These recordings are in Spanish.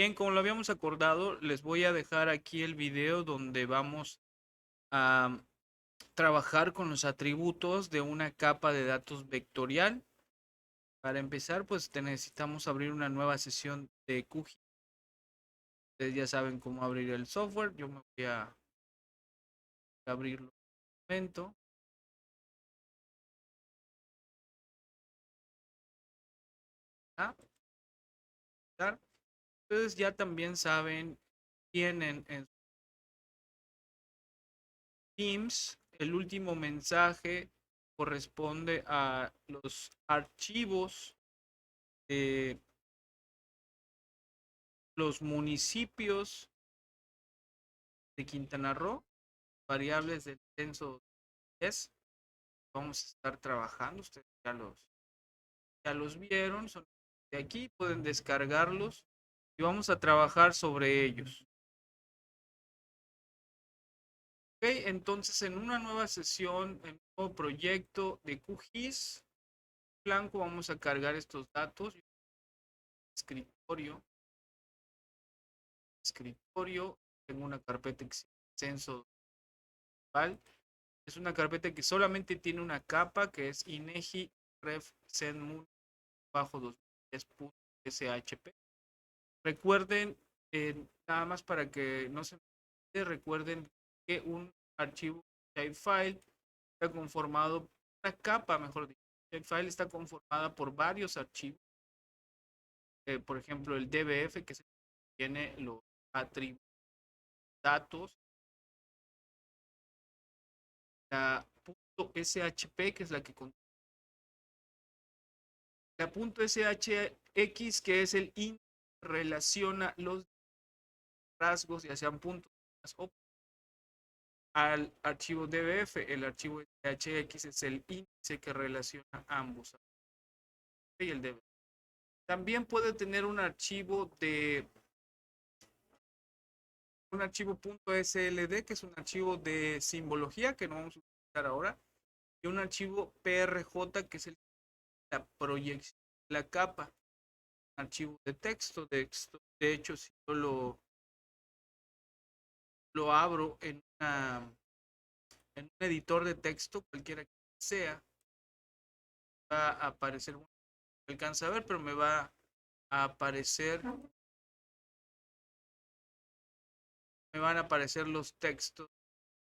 Bien, como lo habíamos acordado, les voy a dejar aquí el video donde vamos a trabajar con los atributos de una capa de datos vectorial. Para empezar, pues necesitamos abrir una nueva sesión de QGIS. Ustedes ya saben cómo abrir el software. Yo me voy a abrirlo un momento. ¿Ah? Ustedes ya también saben, tienen en Teams el último mensaje corresponde a los archivos de los municipios de Quintana Roo, variables del censo 10. Vamos a estar trabajando, ustedes ya los vieron, son de aquí, pueden descargarlos y vamos a trabajar sobre ellos. Ok, entonces en una nueva sesión, en un nuevo proyecto de QGIS, blanco vamos a cargar estos datos. Escritorio, tengo una carpeta censo. Es una carpeta que solamente tiene una capa que es INEGI ref cenmun bajo 2010.shp. Recuerden, nada más para que no se olvide, recuerden que un archivo shapefile está conformado, una capa, mejor dicho, shapefile está conformada por varios archivos. Por ejemplo, el DBF, que tiene los atributos, datos, la .shp, que es la que la .shx, que es el índice que relaciona los rasgos, ya sean puntos o al archivo DBF. El archivo shx es el índice que relaciona ambos y el DBF. También puede tener un archivo .sld, que es un archivo de simbología que no vamos a utilizar ahora, y un archivo prj, que es la proyección de la capa, un archivo de texto. De hecho, si yo lo abro en un editor de texto, cualquiera que sea, va a aparecer, no alcanza a ver, pero me va a aparecer, me van a aparecer los textos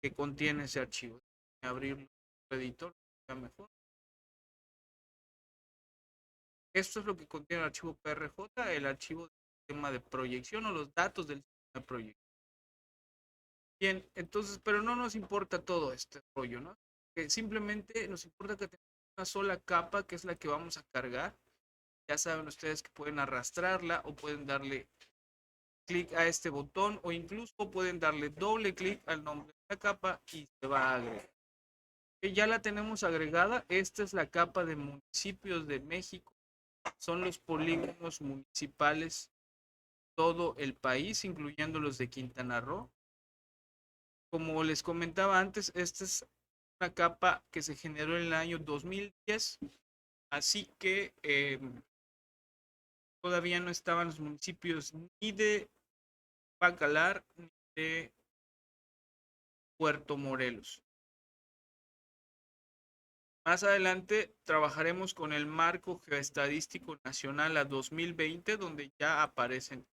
que contiene ese archivo. Abrir el editor, mejor. Esto es lo que contiene el archivo PRJ, el archivo del sistema de proyección o los datos del sistema de proyección. Bien, entonces, pero no nos importa todo este rollo, ¿no? Que simplemente nos importa que tengamos una sola capa, que es la que vamos a cargar. Ya saben ustedes que pueden arrastrarla o pueden darle clic a este botón o incluso pueden darle doble clic al nombre de la capa y se va a agregar. Ya la tenemos agregada. Esta es la capa de municipios de México. Son los polígonos municipales de todo el país, incluyendo los de Quintana Roo. Como les comentaba antes, esta es una capa que se generó en el año 2010, así que todavía no estaban los municipios ni de Bacalar ni de Puerto Morelos. Más adelante trabajaremos con el Marco Geoestadístico Nacional a 2020, donde ya aparecen.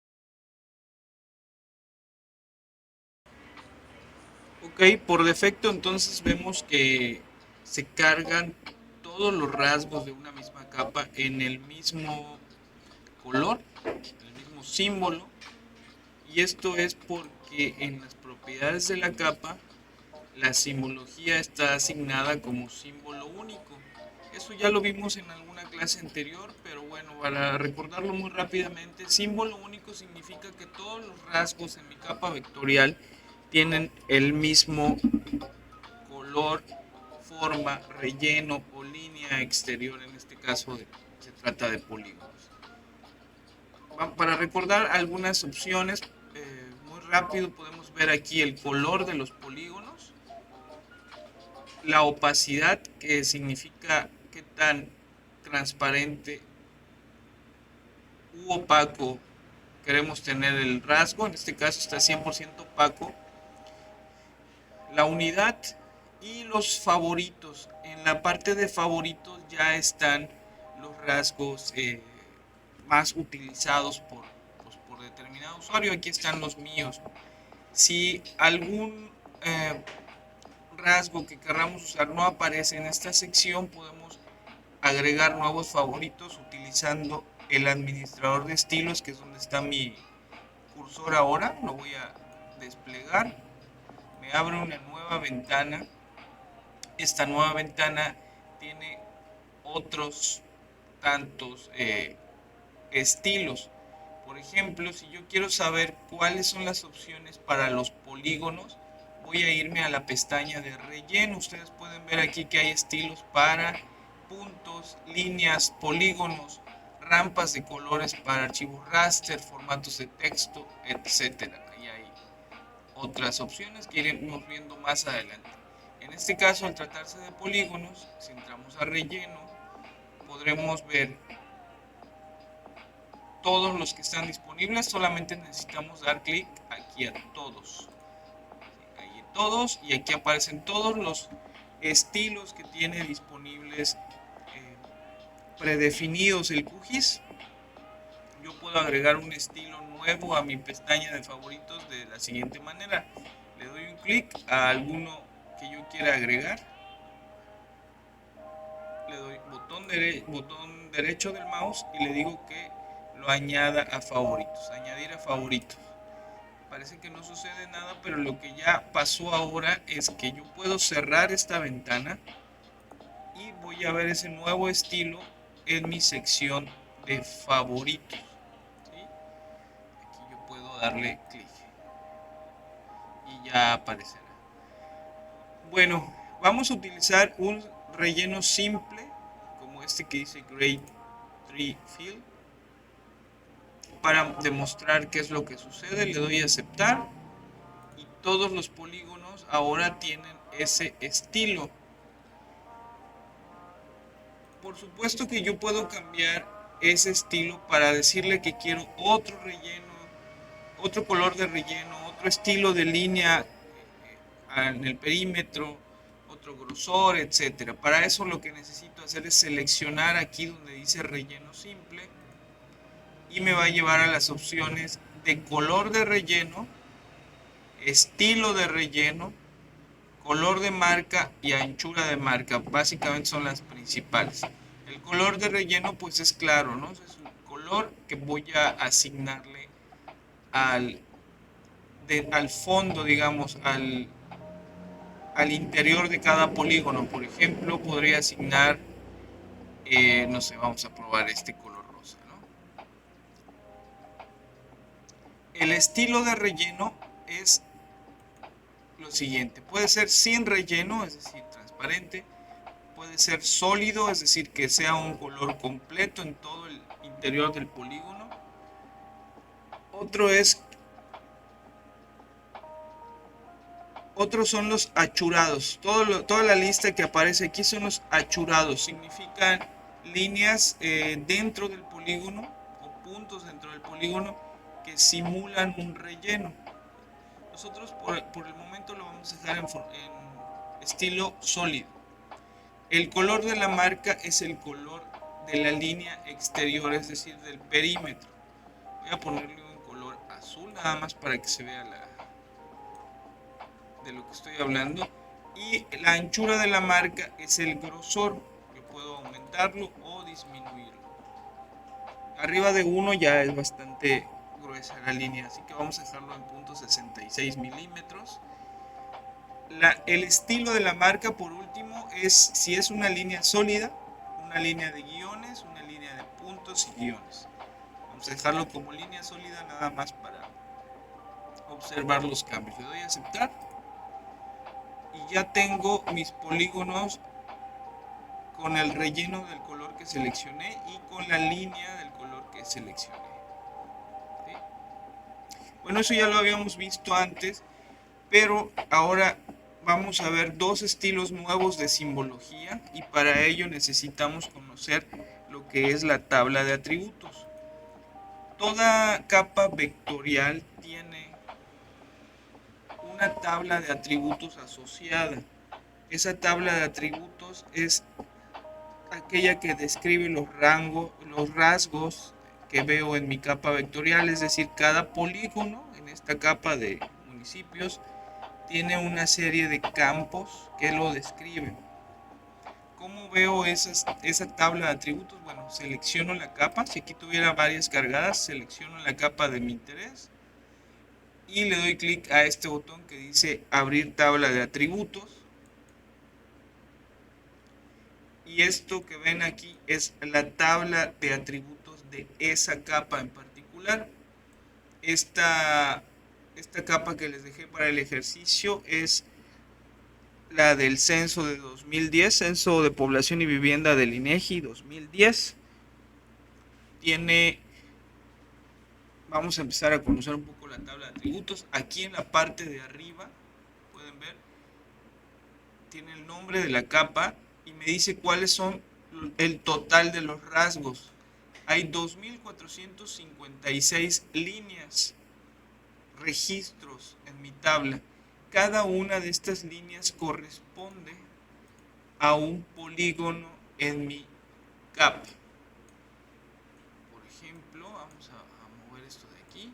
Ok, por defecto entonces vemos que se cargan todos los rasgos de una misma capa en el mismo color, el mismo símbolo, y esto es porque en las propiedades de la capa la simbología está asignada como símbolo único. Eso ya lo vimos en alguna clase anterior, pero bueno, para recordarlo muy rápidamente, símbolo único significa que todos los rasgos en mi capa vectorial tienen el mismo color, forma, relleno o línea exterior. En este caso se trata de polígonos. Para recordar algunas opciones, muy rápido podemos ver aquí el color de los polígonos, la opacidad, que significa qué tan transparente u opaco queremos tener el rasgo, en este caso está 100% opaco, la unidad y los favoritos. En la parte de favoritos ya están los rasgos más utilizados por determinado usuario. Aquí están los míos. Si algún rasgo que queramos usar no aparece en esta sección, podemos agregar nuevos favoritos utilizando el administrador de estilos, que es donde está mi cursor ahora. Lo voy a desplegar. Me abre una nueva ventana. Esta nueva ventana tiene otros tantos estilos. Por ejemplo, si yo quiero saber cuáles son las opciones para los polígonos, voy a irme a la pestaña de relleno. Ustedes pueden ver aquí que hay estilos para puntos, líneas, polígonos, rampas de colores para archivos raster, formatos de texto, etcétera. Y hay otras opciones que iremos viendo más adelante. En este caso, al tratarse de polígonos, si entramos a relleno, podremos ver todos los que están disponibles. Solamente necesitamos dar clic aquí a todos. Ahí todos, y aquí aparecen todos los estilos que tiene disponibles predefinidos el QGIS. Yo puedo agregar un estilo nuevo a mi pestaña de favoritos de la siguiente manera. Le doy un clic a alguno que yo quiera agregar. Le doy botón derecho del mouse y le digo que lo añada a favoritos. Añadir a favoritos. Parece que no sucede nada, pero lo que ya pasó ahora es que yo puedo cerrar esta ventana y voy a ver ese nuevo estilo en mi sección de favoritos. ¿Sí? Aquí yo puedo darle clic y ya aparecerá. Bueno, vamos a utilizar un relleno simple como este que dice Grade 3 Fill para demostrar qué es lo que sucede. Le doy a aceptar y todos los polígonos ahora tienen ese estilo. Por supuesto que yo puedo cambiar ese estilo para decirle que quiero otro relleno, otro color de relleno, otro estilo de línea en el perímetro, otro grosor, etcétera. Para eso lo que necesito hacer es seleccionar aquí donde dice relleno simple y me va a llevar a las opciones de color de relleno, estilo de relleno, color de marca y anchura de marca. Básicamente son las principales. El color de relleno pues es claro, ¿no? Es un color que voy a asignarle al fondo, digamos, al interior de cada polígono. Por ejemplo, podría asignar, no sé, vamos a probar este color rosa, ¿no? El estilo de relleno es lo siguiente. Puede ser sin relleno, es decir, transparente. Puede ser sólido, es decir, que sea un color completo en todo el interior del polígono. Otros son los achurados. Toda la lista que aparece aquí son los achurados. Significan líneas dentro del polígono o puntos dentro del polígono que simulan un relleno. Nosotros por el momento lo vamos a dejar en estilo sólido. El color de la marca es el color de la línea exterior, es decir, del perímetro. Voy a ponerle un color azul nada más para que se vea de lo que estoy hablando. Y la anchura de la marca es el grosor. Yo puedo aumentarlo o disminuirlo. Arriba de 1 ya es bastante gruesa la línea, así que vamos a dejarlo en .66 milímetros. El estilo de la marca, por último, es si es una línea sólida, una línea de guiones, una línea de puntos y guiones. Vamos a dejarlo como línea sólida nada más para observar los cambios. Le doy a aceptar y ya tengo mis polígonos con el relleno del color que seleccioné y con la línea del color que seleccioné. ¿Sí? Bueno, eso ya lo habíamos visto antes, pero ahora vamos a ver dos estilos nuevos de simbología y para ello necesitamos conocer lo que es la tabla de atributos. Toda capa vectorial tiene una tabla de atributos asociada. Esa tabla de atributos es aquella que describe los rasgos que veo en mi capa vectorial, es decir, cada polígono en esta capa de municipios tiene una serie de campos que lo describen. ¿Cómo veo esa tabla de atributos? Bueno, selecciono la capa. Si aquí tuviera varias cargadas, selecciono la capa de mi interés y le doy clic a este botón que dice abrir tabla de atributos. Y esto que ven aquí es la tabla de atributos de esa capa en particular. Esta capa que les dejé para el ejercicio es la del censo de 2010, Censo de Población y Vivienda del INEGI 2010. Vamos a empezar a conocer un poco la tabla de atributos. Aquí en la parte de arriba, pueden ver, tiene el nombre de la capa y me dice cuáles son el total de los rasgos. Hay 2.456 líneas, registros en mi tabla. Cada una de estas líneas corresponde a un polígono en mi capa. Por ejemplo, vamos a mover esto de aquí.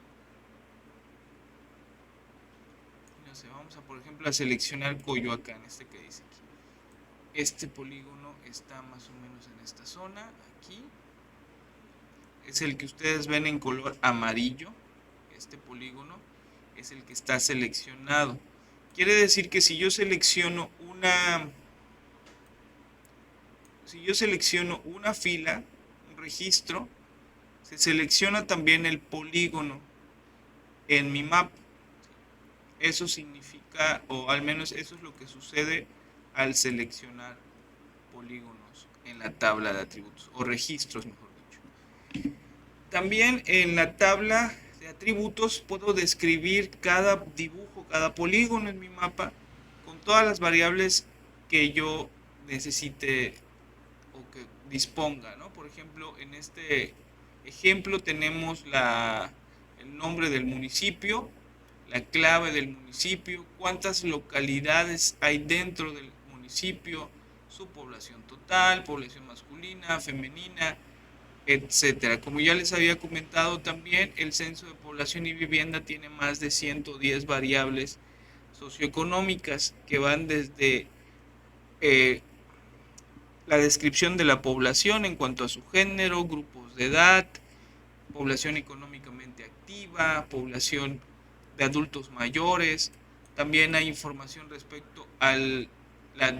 No sé, vamos a, por ejemplo, a seleccionar Coyoacán, este que dice aquí. Este polígono está más o menos en esta zona, aquí. Es el que ustedes ven en color amarillo. Este polígono es el que está seleccionado. Quiere decir que si yo selecciono una fila, un registro, se selecciona también el polígono en mi mapa. Eso significa, o al menos eso es lo que sucede al seleccionar polígonos en la tabla de atributos, o registros, mejor dicho. También en la tabla de atributos puedo describir cada dibujo, cada polígono en mi mapa con todas las variables que yo necesite o que disponga, ¿no? Por ejemplo, en este ejemplo tenemos el nombre del municipio, la clave del municipio, cuántas localidades hay dentro del municipio, su población total, población masculina, femenina, etcétera. Como ya les había comentado también, el censo de población y vivienda tiene más de 110 variables socioeconómicas que van desde la descripción de la población en cuanto a su género, grupos de edad, población económicamente activa, población de adultos mayores. También hay información respecto al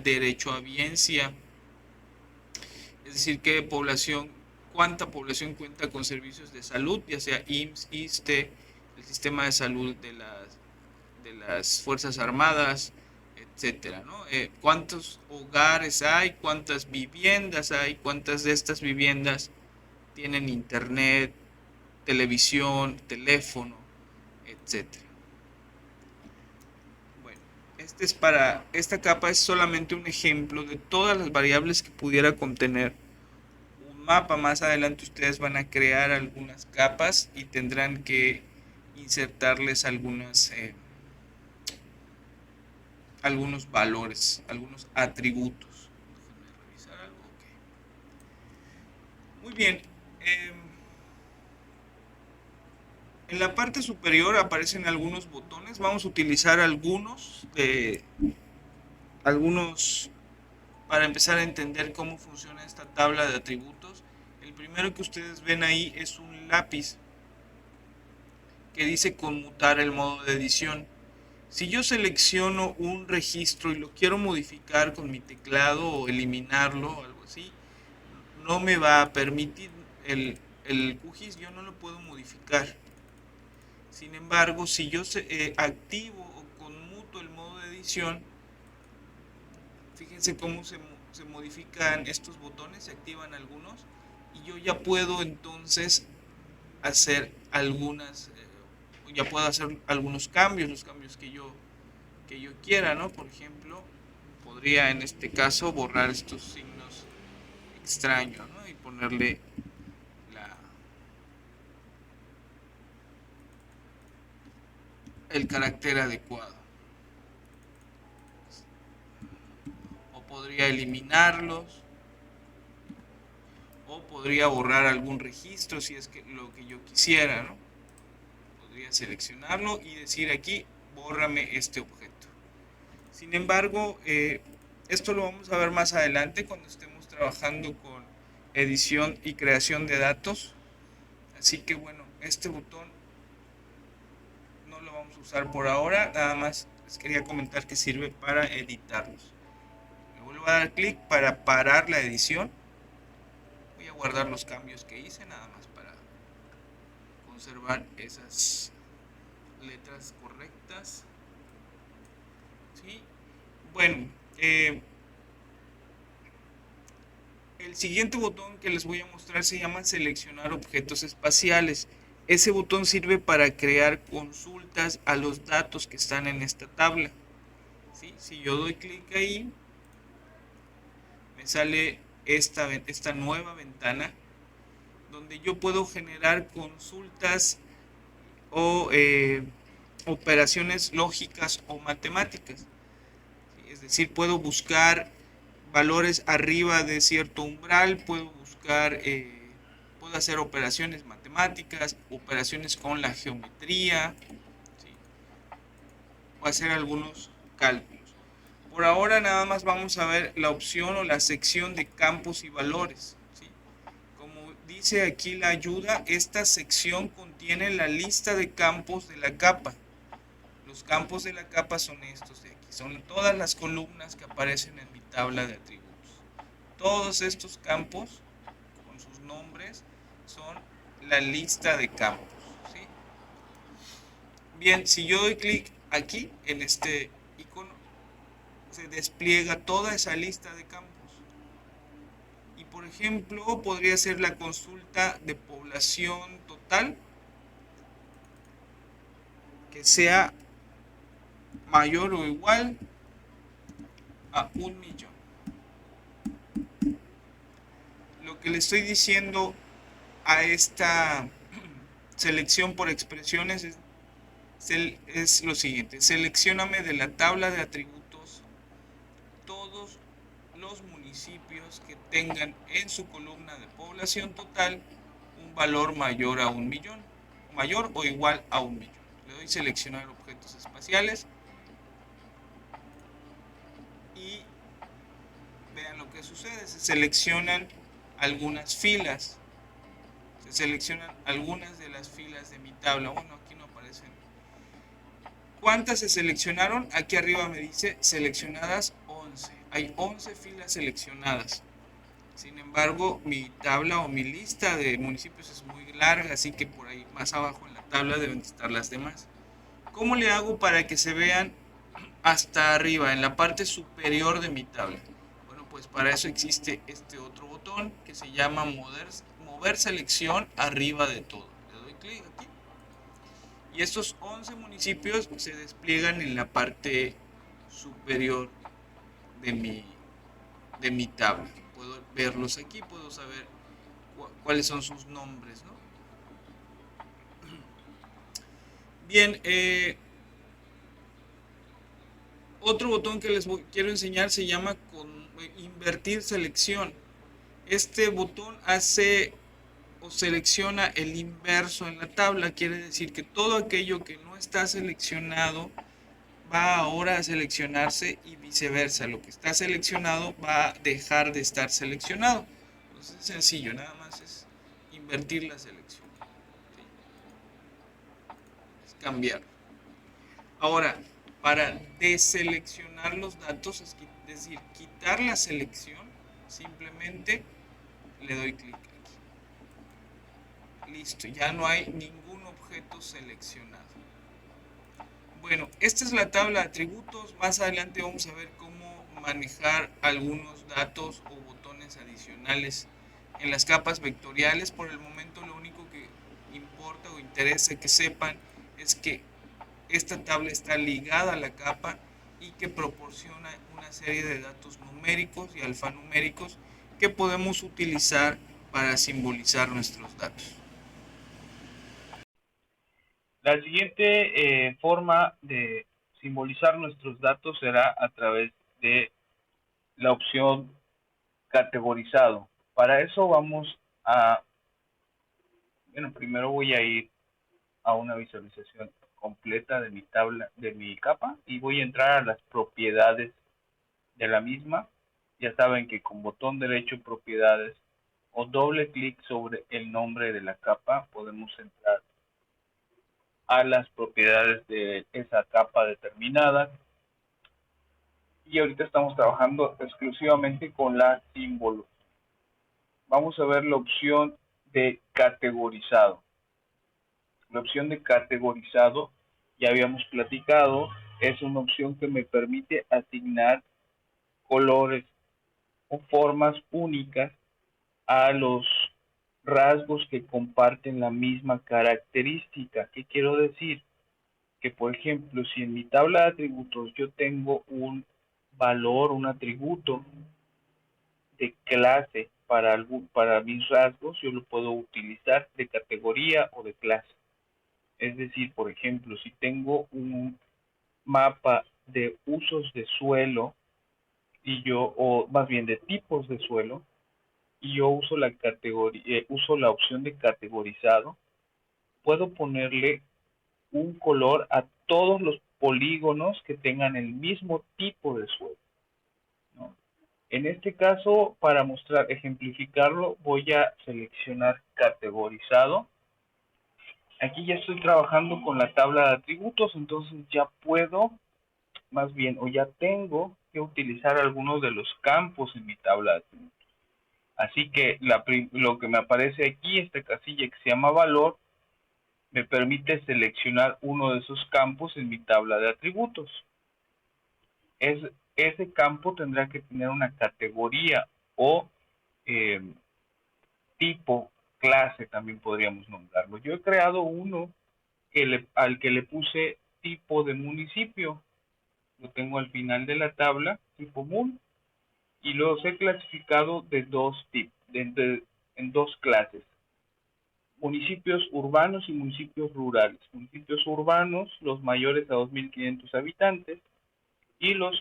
derechohabiencia, es decir, cuánta población cuenta con servicios de salud, ya sea IMSS, ISSSTE, el sistema de salud de las Fuerzas Armadas, etcétera, ¿no? Cuántos hogares hay, cuántas viviendas hay, cuántas de estas viviendas tienen internet, televisión, teléfono, etcétera. Bueno, esta capa es solamente un ejemplo de todas las variables que pudiera contener un mapa. Más adelante ustedes van a crear algunas capas y tendrán que insertarles algunos valores, algunos atributos. Déjenme revisar algo. Okay. Muy bien. En la parte superior aparecen algunos botones. Vamos a utilizar algunos para empezar a entender cómo funciona esta tabla de atributos. El primero que ustedes ven ahí es un lápiz que dice conmutar el modo de edición. Si yo selecciono un registro y lo quiero modificar con mi teclado o eliminarlo o algo así, no me va a permitir el QGIS, yo no lo puedo modificar. Sin embargo, si yo activo o conmuto el modo de edición, fíjense cómo se modifican estos botones, se activan algunos y yo ya puedo entonces hacer algunos cambios, los cambios que yo quiera, ¿no? Por ejemplo, podría en este caso borrar estos signos extraños, ¿no? Y ponerle el carácter adecuado. O podría eliminarlos, o podría borrar algún registro si es que lo que yo quisiera, ¿no? Podría seleccionarlo y decir aquí, bórrame este objeto. Sin embargo, esto lo vamos a ver más adelante cuando estemos trabajando con edición y creación de datos. Así que bueno, este botón no lo vamos a usar por ahora, nada más les quería comentar que sirve para editarlos. Le vuelvo a dar clic para parar la edición. Voy a guardar los cambios que hice, nada más para conservar esas letras correctas. ¿Sí? Bueno, el siguiente botón que les voy a mostrar se llama seleccionar objetos espaciales. Ese botón sirve para crear consultas a los datos que están en esta tabla. ¿Sí? Si yo doy clic ahí, me sale esta nueva ventana donde yo puedo generar consultas o operaciones lógicas o matemáticas. ¿Sí? Es decir, puedo buscar valores arriba de cierto umbral, puedo buscar, puedo hacer operaciones matemáticas, operaciones con la geometría, ¿sí? O hacer algunos cálculos. Por ahora nada más vamos a ver la opción o la sección de campos y valores, ¿sí? Como dice aquí la ayuda, esta sección contiene la lista de campos de la capa. Los campos de la capa son estos de aquí, son todas las columnas que aparecen en mi tabla de atributos. Todos estos campos con sus nombres son la lista de campos, ¿sí? Bien, si yo doy clic aquí en este icono, se despliega toda esa lista de campos. Y por ejemplo, podría ser la consulta de población total que sea mayor o igual a 1.000.000. Lo que le estoy diciendo a esta selección por expresiones es lo siguiente: seleccióname de la tabla de atributos todos los municipios que tengan en su columna de población total un valor mayor a 1.000.000, mayor o igual a 1.000.000. Le doy seleccionar objetos espaciales y vean lo que sucede. Se seleccionan algunas filas, se seleccionan algunas de las filas de mi tabla. Bueno, aquí no aparecen. ¿Cuántas se seleccionaron? Aquí arriba me dice seleccionadas 11. Hay 11 filas seleccionadas. Sin embargo, mi tabla o mi lista de municipios es muy larga, así que por ahí más abajo en la tabla deben estar las demás. ¿Cómo le hago para que se vean hasta arriba, en la parte superior de mi tabla? Bueno, pues para eso existe este otro botón que se llama mover selección arriba de todo. Le doy clic aquí. Y estos 11 municipios se despliegan en la parte superior de mi tabla. Puedo verlos aquí, puedo saber cuáles son sus nombres, ¿no? Bien, otro botón que les quiero enseñar se llama invertir selección. Este botón hace o selecciona el inverso en la tabla, quiere decir que todo aquello que no está seleccionado va ahora a seleccionarse y viceversa. Lo que está seleccionado va a dejar de estar seleccionado. Entonces es sencillo, nada más es invertir la selección. ¿Sí? Es cambiar. Ahora, para deseleccionar los datos, es decir, quitar la selección, simplemente le doy clic aquí. Listo, ya no hay ningún objeto seleccionado. Bueno, esta es la tabla de atributos. Más adelante vamos a ver cómo manejar algunos datos o botones adicionales en las capas vectoriales. Por el momento lo único que importa o interesa que sepan es que esta tabla está ligada a la capa y que proporciona una serie de datos numéricos y alfanuméricos que podemos utilizar para simbolizar nuestros datos. La siguiente forma de simbolizar nuestros datos será a través de la opción categorizado. Para eso vamos a, bueno, primero voy a ir a una visualización completa de mi tabla, de mi capa, y voy a entrar a las propiedades de la misma. Ya saben que con botón derecho propiedades o doble clic sobre el nombre de la capa podemos entrar a las propiedades de esa capa determinada. Y ahorita estamos trabajando exclusivamente con la símbolo. Vamos a ver la opción de categorizado. La opción de categorizado, ya habíamos platicado, es una opción que me permite asignar colores o formas únicas a los rasgos que comparten la misma característica. ¿Qué quiero decir? Que, por ejemplo, si en mi tabla de atributos yo tengo un valor, un atributo de clase para mis rasgos, yo lo puedo utilizar de categoría o de clase. Es decir, por ejemplo, si tengo un mapa de usos de suelo o más bien de tipos de suelo, y yo uso la categoría, uso la opción de categorizado, puedo ponerle un color a todos los polígonos que tengan el mismo tipo de suelo, ¿no? En este caso, para mostrar, ejemplificarlo, voy a seleccionar categorizado. Aquí ya estoy trabajando con la tabla de atributos, entonces ya puedo, más bien, o ya tengo que utilizar algunos de los campos en mi tabla de atributos. Así que lo que me aparece aquí, esta casilla que se llama valor, me permite seleccionar uno de esos campos en mi tabla de atributos. Ese campo tendrá que tener una categoría o eh, tipo, clase también podríamos nombrarlo. Yo he creado uno al que le puse tipo de municipio. Lo tengo al final de la tabla, tipo mun, y los he clasificado de dos tipos, en dos clases. Municipios urbanos y municipios rurales. Municipios urbanos, los mayores a 2.500 habitantes, y los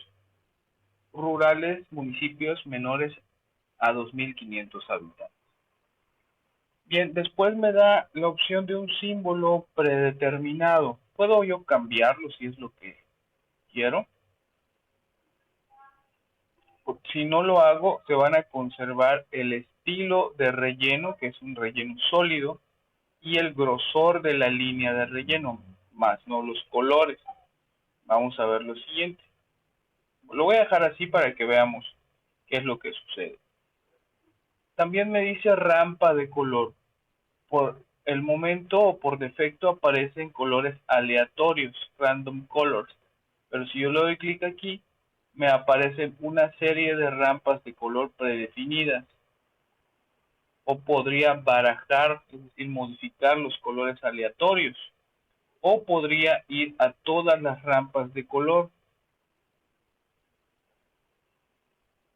rurales, municipios menores a 2.500 habitantes. Bien, después me da la opción de un símbolo predeterminado. Puedo yo cambiarlo si es lo que quiero. Si no lo hago, se van a conservar el estilo de relleno, que es un relleno sólido, y el grosor de la línea de relleno, más no los colores. Vamos a ver lo siguiente. Lo voy a dejar así para que veamos qué es lo que sucede. También me dice rampa de color. Por el momento o por defecto aparecen colores aleatorios, random colors. Pero si yo le doy clic aquí, me aparecen una serie de rampas de color predefinidas. O podría barajar, es decir, modificar los colores aleatorios. O podría ir a todas las rampas de color.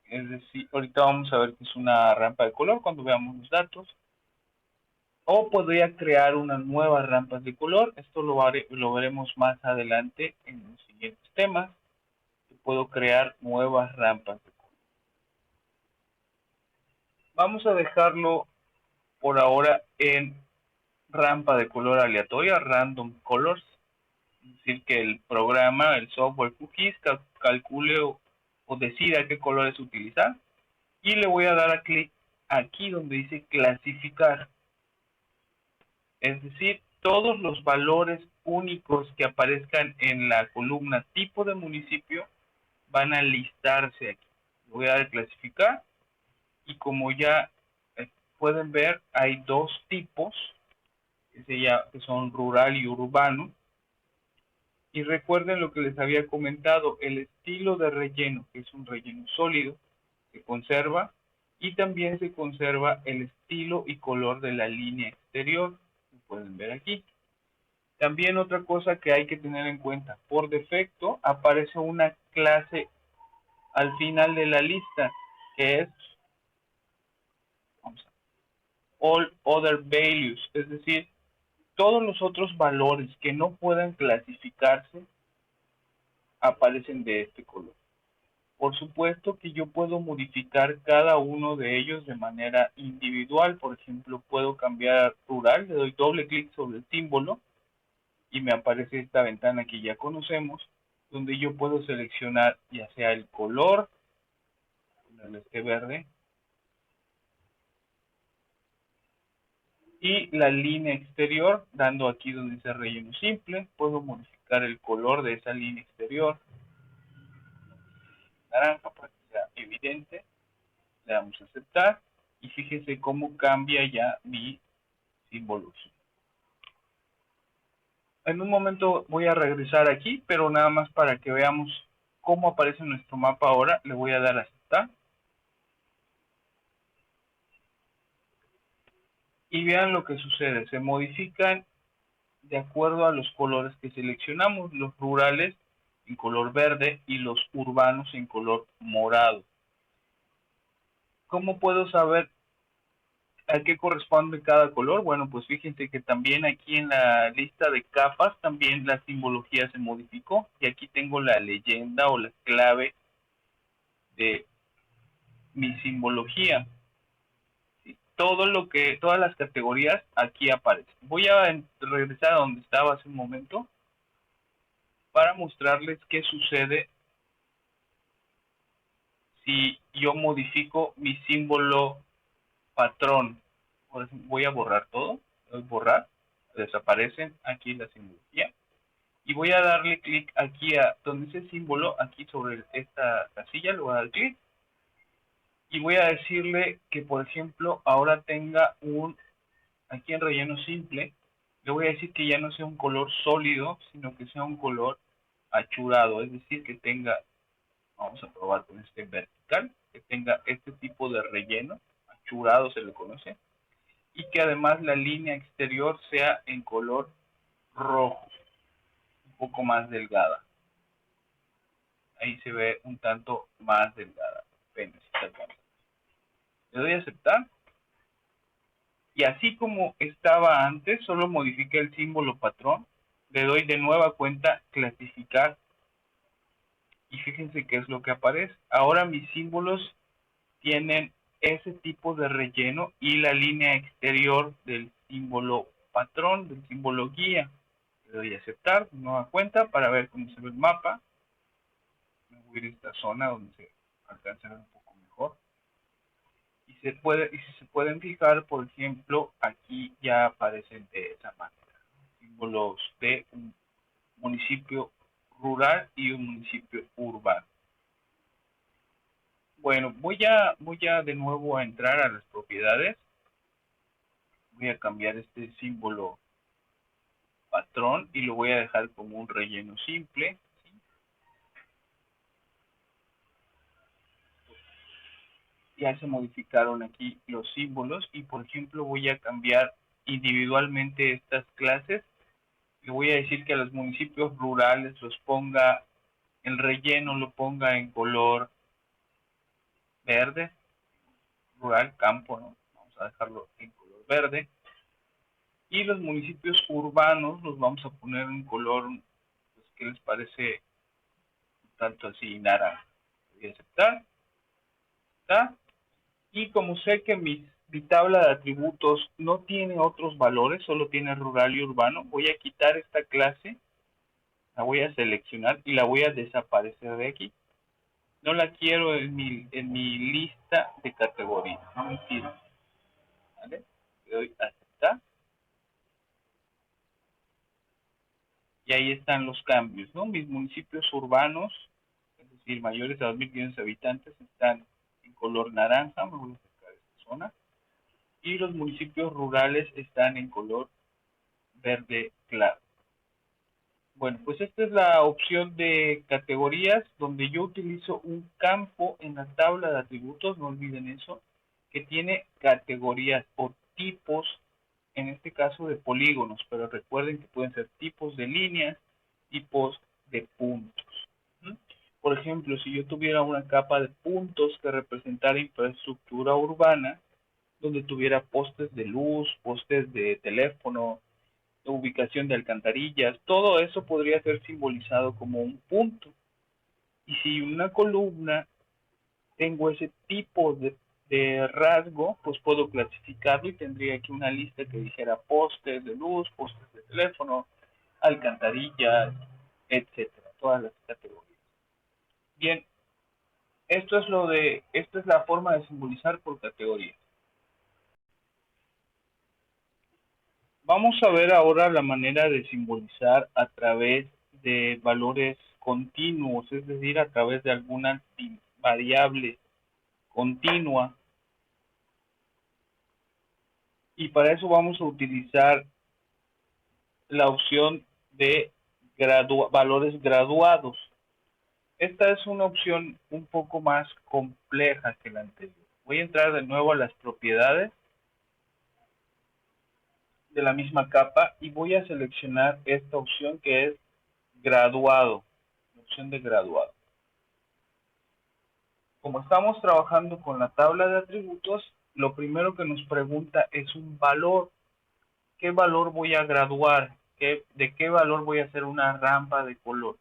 Es decir, ahorita vamos a ver qué es una rampa de color cuando veamos los datos. O podría crear una nueva rampa de color. Esto lo veremos más adelante en los siguientes temas. Puedo crear nuevas rampas de color. Vamos a dejarlo por ahora en rampa de color aleatoria, random colors. Es decir, que el programa, el software QGIS calcule o decida qué colores utilizar. Y le voy a dar a clic aquí donde dice clasificar. Es decir, todos los valores únicos que aparezcan en la columna tipo de municipio van a listarse aquí. Voy a dar a clasificar y como ya pueden ver, hay dos tipos que son rural y urbano. Y recuerden lo que les había comentado, el estilo de relleno, que es un relleno sólido, se conserva, y también se conserva el estilo y color de la línea exterior, lo pueden ver aquí. También otra cosa que hay que tener en cuenta, por defecto aparece una clase al final de la lista, que es All Other Values, es decir, Todos los otros valores que no puedan clasificarse aparecen de este color. Por supuesto que yo puedo modificar cada uno de ellos de manera individual. Por ejemplo, puedo cambiar rural, le doy doble clic sobre el símbolo y me aparece esta ventana que ya conocemos, donde yo puedo seleccionar ya sea el color, este verde, y la línea exterior, dando aquí donde dice relleno simple. Puedo modificar el color de esa línea exterior, naranja, para que sea evidente. Le damos a aceptar y fíjense cómo cambia ya mi simbología. En un momento voy a regresar aquí, pero nada más para que veamos cómo aparece nuestro mapa ahora. Le voy a dar a aceptar. Y vean lo que sucede. Se modifican de acuerdo a los colores que seleccionamos. Los rurales en color verde y los urbanos en color morado. ¿Cómo puedo saber a qué corresponde cada color? Bueno, pues fíjense que también aquí en la lista de capas también la simbología se modificó y aquí tengo la leyenda o la clave de mi simbología. ¿Sí? Todas las categorías aquí aparecen. Voy a regresar a donde estaba hace un momento para mostrarles qué sucede si yo modifico mi símbolo patrón. Voy a borrar todo, voy a borrar, desaparecen aquí la simbología y voy a darle clic aquí a donde dice símbolo, aquí sobre esta casilla, le voy a dar clic y voy a decirle que por ejemplo ahora tenga aquí en relleno simple, le voy a decir que ya no sea un color sólido, sino que sea un color achurado, es decir, que tenga, vamos a probar con este vertical, que tenga este tipo de relleno, achurado se le conoce, y que además la línea exterior sea en color rojo, un poco más delgada. Ahí se ve un tanto más delgada. Apenas, le doy a aceptar. Y así como estaba antes, solo modifiqué el símbolo patrón. Le doy de nueva cuenta clasificar. Y fíjense qué es lo que aparece. Ahora mis símbolos tienen ese tipo de relleno y la línea exterior del símbolo patrón, del símbolo guía. Le doy a aceptar, nueva cuenta, para ver cómo se ve el mapa. Me voy a ir a esta zona donde se alcanza a ver un poco mejor. Y si se pueden fijar, por ejemplo, aquí ya aparecen de esa manera símbolos de un municipio rural y un municipio urbano. Bueno, voy a de nuevo a entrar a las propiedades. Voy a cambiar este símbolo patrón y lo voy a dejar como un relleno simple. ¿Sí? Ya se modificaron aquí los símbolos y por ejemplo voy a cambiar individualmente estas clases. Le voy a decir que a los municipios rurales los ponga, el relleno lo ponga en color verde, rural, campo, ¿no? Vamos a dejarlo en color verde. Y los municipios urbanos los vamos a poner en color, pues, ¿qué les parece? Tanto así, naranja. Voy a aceptar. ¿Está? Y como sé que mi tabla de atributos no tiene otros valores, solo tiene rural y urbano, voy a quitar esta clase, la voy a seleccionar y la voy a desaparecer de aquí. No la quiero en mi lista de categorías, no me sirve. ¿Vale? Le doy a aceptar. Y ahí están los cambios, ¿no? Mis municipios urbanos, es decir, mayores a 2.500 habitantes, están en color naranja, me voy a acercar a esta zona. Y los municipios rurales están en color verde claro. Bueno, pues esta es la opción de categorías donde yo utilizo un campo en la tabla de atributos, no olviden eso, que tiene categorías o tipos, en este caso de polígonos, pero recuerden que pueden ser tipos de líneas, tipos de puntos. Por ejemplo, si yo tuviera una capa de puntos que representara infraestructura urbana, donde tuviera postes de luz, postes de teléfono, ubicación de alcantarillas, todo eso podría ser simbolizado como un punto. Y si una columna tengo ese tipo de rasgo, pues puedo clasificarlo y tendría aquí una lista que dijera postes de luz, postes de teléfono, alcantarillas, etcétera, todas las categorías. Bien, esto es la forma de simbolizar por categorías. Vamos a ver ahora la manera de simbolizar a través de valores continuos, es decir, a través de alguna variable continua. Y para eso vamos a utilizar la opción de valores graduados. Esta es una opción un poco más compleja que la anterior. Voy a entrar de nuevo a las propiedades de la misma capa y voy a seleccionar esta opción que es graduado, opción de graduado. Como estamos trabajando con la tabla de atributos, lo primero que nos pregunta es un valor. ¿Qué valor voy a graduar? ¿De qué valor voy a hacer una rampa de color?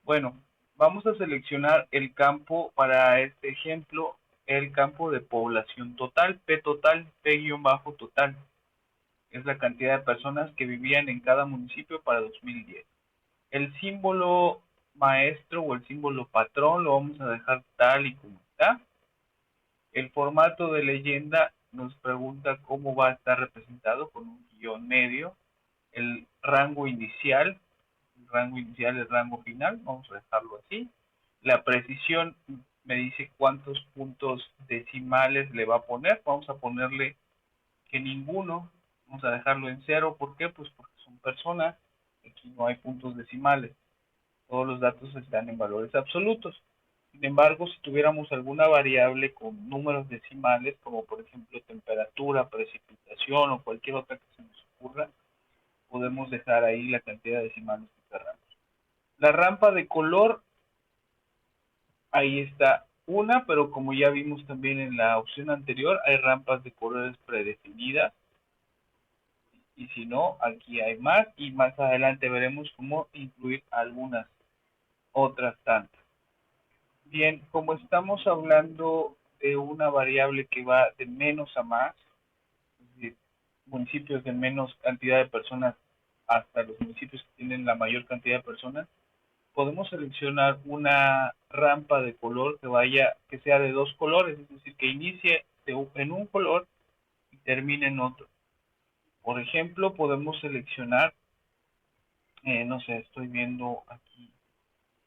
Bueno, vamos a seleccionar el campo para este ejemplo, el campo de población total, P total, P-total. Es la cantidad de personas que vivían en cada municipio para 2010. El símbolo maestro o el símbolo patrón lo vamos a dejar tal y como está. El formato de leyenda nos pregunta cómo va a estar representado con un guión medio. El rango inicial, el rango final, vamos a dejarlo así. La precisión me dice cuántos puntos decimales le va a poner. Vamos a ponerle que ninguno. Vamos a dejarlo en 0. ¿Por qué? Pues porque son personas. Aquí no hay puntos decimales. Todos los datos están en valores absolutos. Sin embargo, si tuviéramos alguna variable con números decimales, como por ejemplo temperatura, precipitación o cualquier otra que se nos ocurra, podemos dejar ahí la cantidad de decimales que queramos. La rampa de color, ahí está una, pero como ya vimos también en la opción anterior, hay rampas de colores predefinidas. Y si no, aquí hay más y más adelante veremos cómo incluir algunas otras tantas. Bien, como estamos hablando de una variable que va de menos a más, es decir, municipios de menos cantidad de personas hasta los municipios que tienen la mayor cantidad de personas, podemos seleccionar una rampa de color que sea de dos colores, es decir, que inicie en un color y termine en otro. Por ejemplo, podemos seleccionar, no sé, estoy viendo aquí,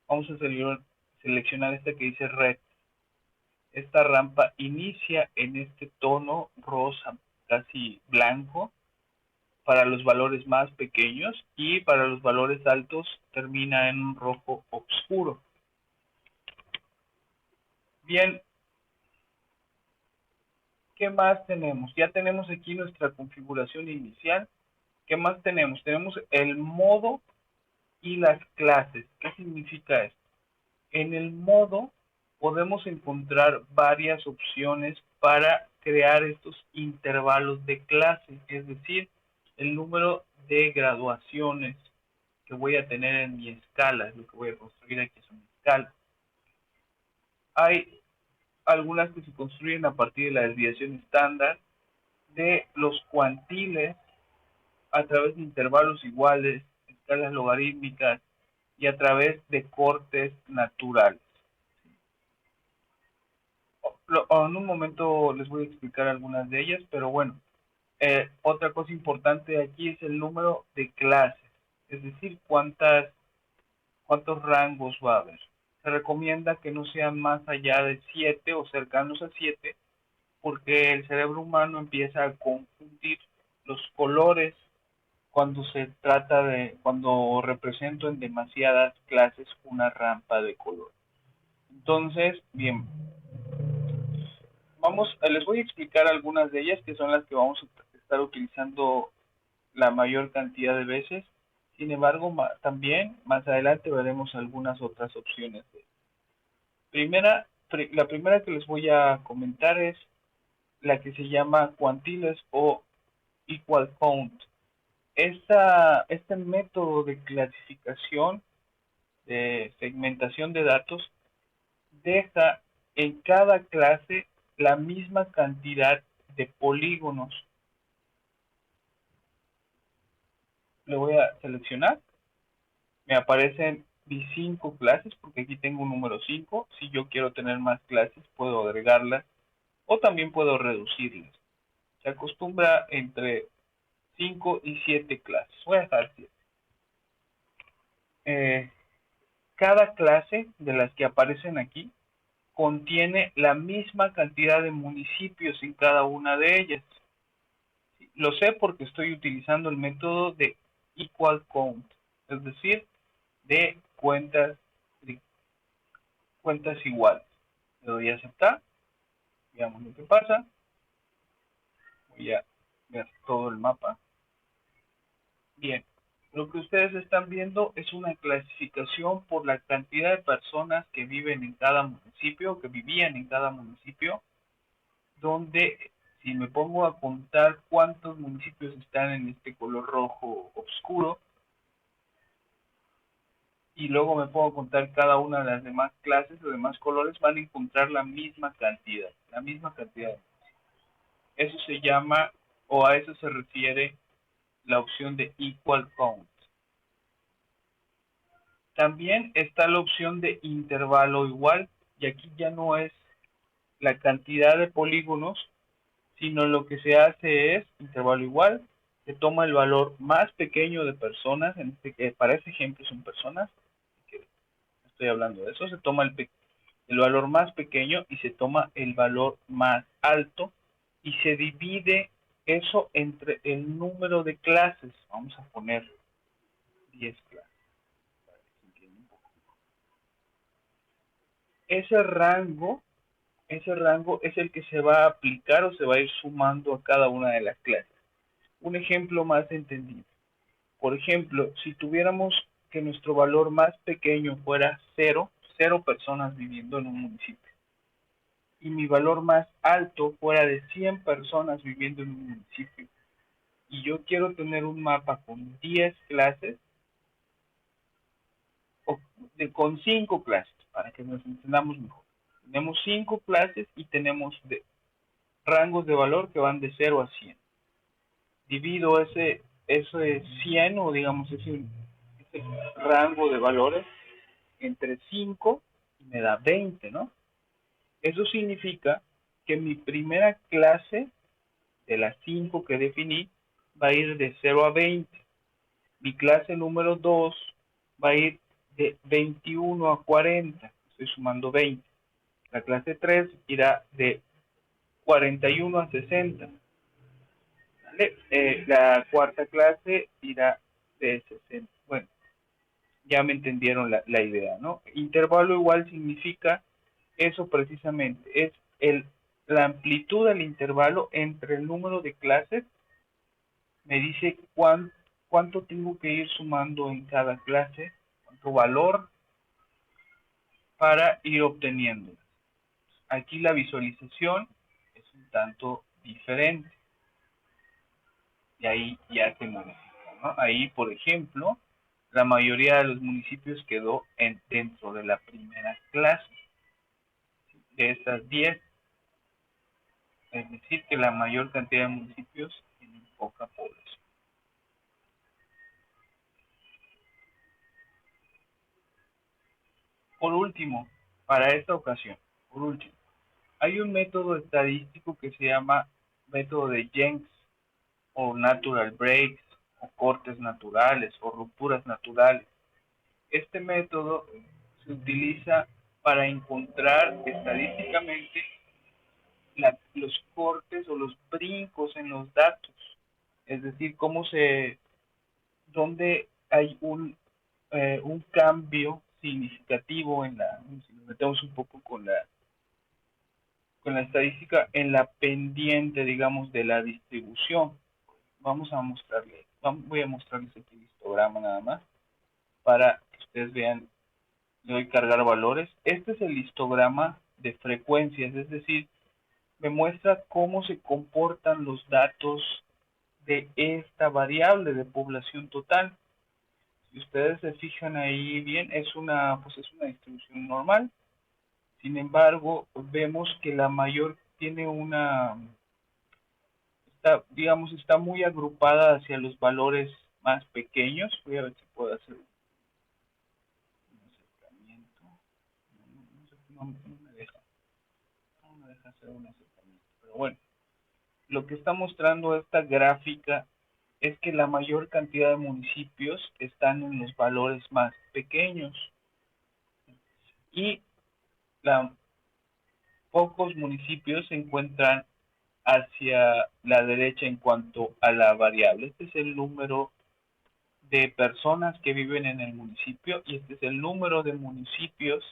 vamos a seleccionar esta que dice red. Esta rampa inicia en este tono rosa, casi blanco, para los valores más pequeños y para los valores altos termina en un rojo oscuro. Bien, ¿qué más tenemos? Ya tenemos aquí nuestra configuración inicial. ¿Qué más tenemos? Tenemos el modo y las clases. ¿Qué significa esto? En el modo podemos encontrar varias opciones para crear estos intervalos de clase, es decir, el número de graduaciones que voy a tener en mi escala, es lo que voy a construir aquí es una escala. Hay algunas que se construyen a partir de la desviación estándar, de los cuantiles a través de intervalos iguales, escalas logarítmicas y a través de cortes naturales. En un momento les voy a explicar algunas de ellas, pero bueno, otra cosa importante aquí es el número de clases, es decir, cuántos rangos va a haber. Se recomienda que no sean más allá de 7 o cercanos a 7, porque el cerebro humano empieza a confundir los colores cuando represento en demasiadas clases una rampa de color. Entonces, bien, les voy a explicar algunas de ellas que son las que vamos a estar utilizando la mayor cantidad de veces. Sin embargo, también más adelante veremos algunas otras opciones. La primera que les voy a comentar es la que se llama quantiles o equal count. Este método de clasificación, de segmentación de datos, deja en cada clase la misma cantidad de polígonos. Le voy a seleccionar, me aparecen mis 5 clases, porque aquí tengo un número 5. Si yo quiero tener más clases, puedo agregarlas o también puedo reducirlas. Se acostumbra entre 5 y 7 clases. Voy a dejar 7. Cada clase de las que aparecen aquí contiene la misma cantidad de municipios en cada una de ellas. Lo sé porque estoy utilizando el método de equal count, es decir, de cuentas iguales. Le doy a aceptar, veamos lo que pasa. Voy a ver todo el mapa. Bien, lo que ustedes están viendo es una clasificación por la cantidad de personas que viven en cada municipio, que vivían en cada municipio, donde si me pongo a contar cuántos municipios están en este color rojo oscuro, y luego me puedo contar cada una de las demás clases o demás colores, van a encontrar la misma cantidad, la misma cantidad. Eso se llama, o a eso se refiere la opción de equal count. También está la opción de intervalo igual, y aquí ya no es la cantidad de polígonos, sino lo que se hace es intervalo igual, se toma el valor más pequeño de personas, para este ejemplo son personas, que estoy hablando de eso, se toma el valor más pequeño y se toma el valor más alto y se divide eso entre el número de clases. Vamos a poner 10 clases. Ese rango es el que se va a aplicar o se va a ir sumando a cada una de las clases. Un ejemplo más entendido. Por ejemplo, si tuviéramos que nuestro valor más pequeño fuera 0 personas viviendo en un municipio, y mi valor más alto fuera de 100 personas viviendo en un municipio, y yo quiero tener un mapa con 10 clases, o con 5 clases, para que nos entendamos mejor. Tenemos 5 clases y tenemos rangos de valor que van de 0 a 100. Divido ese 100, o digamos ese rango de valores, entre 5 y me da 20, ¿no? Eso significa que mi primera clase de las 5 que definí va a ir de 0 a 20. Mi clase número 2 va a ir de 21 a 40. Estoy sumando 20. La clase 3 irá de 41 a 60. ¿Vale? La cuarta clase irá de 60. Bueno, ya me entendieron la idea, ¿no? Intervalo igual significa eso precisamente, es la amplitud del intervalo entre el número de clases. Me dice cuánto tengo que ir sumando en cada clase, cuánto valor para ir obteniendo. Aquí la visualización es un tanto diferente y ahí ya se modifica, ¿no? Ahí, por ejemplo, la mayoría de los municipios quedó dentro de la primera clase. De estas 10, es decir, que la mayor cantidad de municipios tienen poca población. Por último, para esta ocasión, hay un método estadístico que se llama método de Jenks, o natural breaks, o cortes naturales, o rupturas naturales. Este método se utiliza para encontrar estadísticamente los cortes o los brincos en los datos, es decir, dónde hay un cambio significativo si nos metemos un poco con la estadística, en la pendiente, digamos, de la distribución. Voy a mostrarles aquí el histograma nada más, para que ustedes vean. Le doy cargar valores. Este es el histograma de frecuencias, es decir, me muestra cómo se comportan los datos de esta variable de población total. Si ustedes se fijan ahí bien, es una distribución normal. Sin embargo, vemos que la mayor tiene está muy agrupada hacia los valores más pequeños. Voy a ver si puedo hacer un acercamiento. No me deja hacer un acercamiento. Pero bueno, lo que está mostrando esta gráfica es que la mayor cantidad de municipios están en los valores más pequeños y la, pocos municipios se encuentran hacia la derecha en cuanto a la variable. Este es el número de personas que viven en el municipio y este es el número de municipios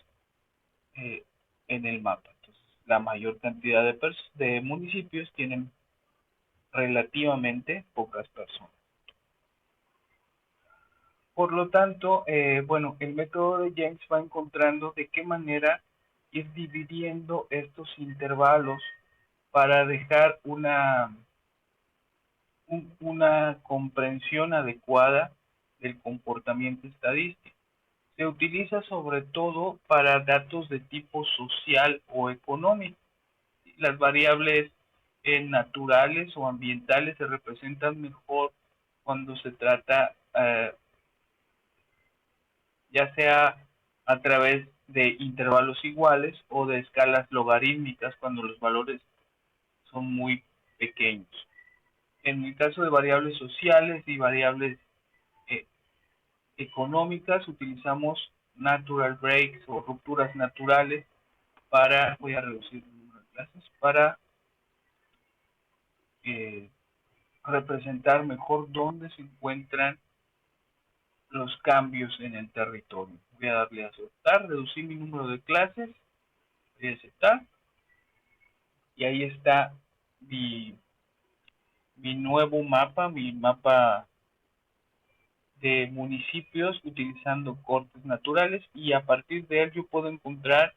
eh, en el mapa. Entonces, la mayor cantidad de municipios tienen relativamente pocas personas. Por lo tanto, bueno, el método de Jenks va encontrando de qué manera ir dividiendo estos intervalos para dejar una comprensión adecuada del comportamiento estadístico. Se utiliza sobre todo para datos de tipo social o económico. Las variables naturales o ambientales se representan mejor cuando se trata ya sea a través de intervalos iguales o de escalas logarítmicas cuando los valores son muy pequeños. En el caso de variables sociales y variables eh, económicas utilizamos natural breaks o rupturas naturales voy a reducir el número de clases, para eh, representar mejor dónde se encuentran los cambios en el territorio. Voy a darle a aceptar, reducir mi número de clases, voy a aceptar, y ahí está mi nuevo mapa, mi mapa de municipios utilizando cortes naturales, y a partir de él yo puedo encontrar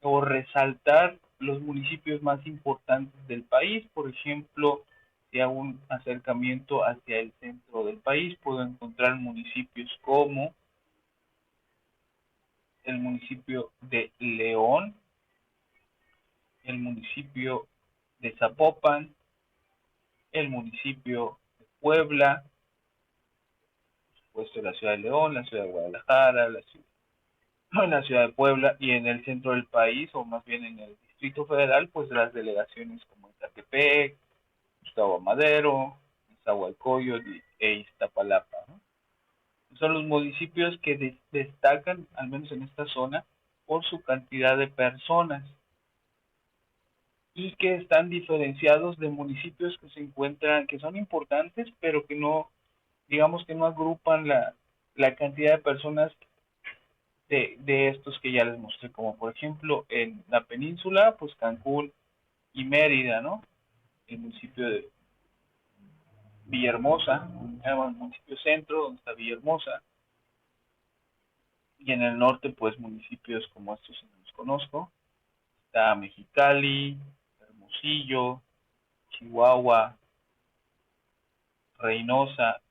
o resaltar los municipios más importantes del país. Por ejemplo, si hago un acercamiento hacia el centro del país, puedo encontrar municipios como el municipio de León, el municipio de Zapopan, el municipio de Puebla, por supuesto la ciudad de León, la ciudad de Guadalajara, la ciudad de Puebla, y en el centro del país, o más bien en el Distrito Federal, pues las delegaciones como Ecatepec, Gustavo Madero, Nezahualcóyotl e Iztapalapa, ¿no? Son los municipios que destacan, al menos en esta zona, por su cantidad de personas y que están diferenciados de municipios que se encuentran, que son importantes, pero que no, digamos que no agrupan la cantidad de personas de estos que ya les mostré, como por ejemplo en la península, pues Cancún y Mérida, ¿no? El municipio de Villahermosa, el municipio centro, donde está Villahermosa, y en el norte, pues municipios como estos no los conozco, está Mexicali, Hermosillo, Chihuahua, Reynosa,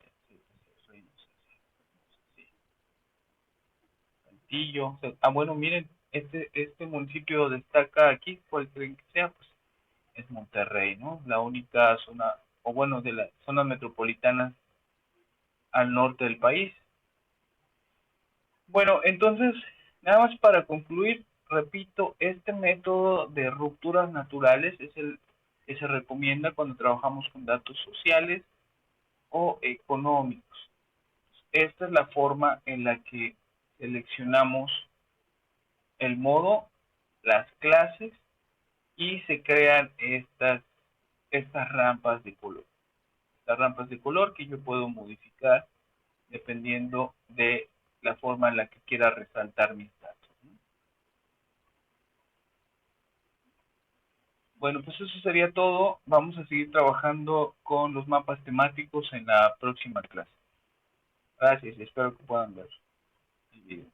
Saltillo. Bueno, miren, este municipio destaca aquí, ¿cuál creen que sea? Pues es Monterrey, ¿no? La única zona, o bueno, de las zonas metropolitanas al norte del país. Bueno, entonces, nada más para concluir, repito, este método de rupturas naturales es el que se recomienda cuando trabajamos con datos sociales o económicos. Esta es la forma en la que seleccionamos el modo, las clases, y se crean estas rampas de color. Estas rampas de color que yo puedo modificar dependiendo de la forma en la que quiera resaltar mis datos, ¿no? Bueno, pues eso sería todo. Vamos a seguir trabajando con los mapas temáticos en la próxima clase. Gracias y espero que puedan ver el video.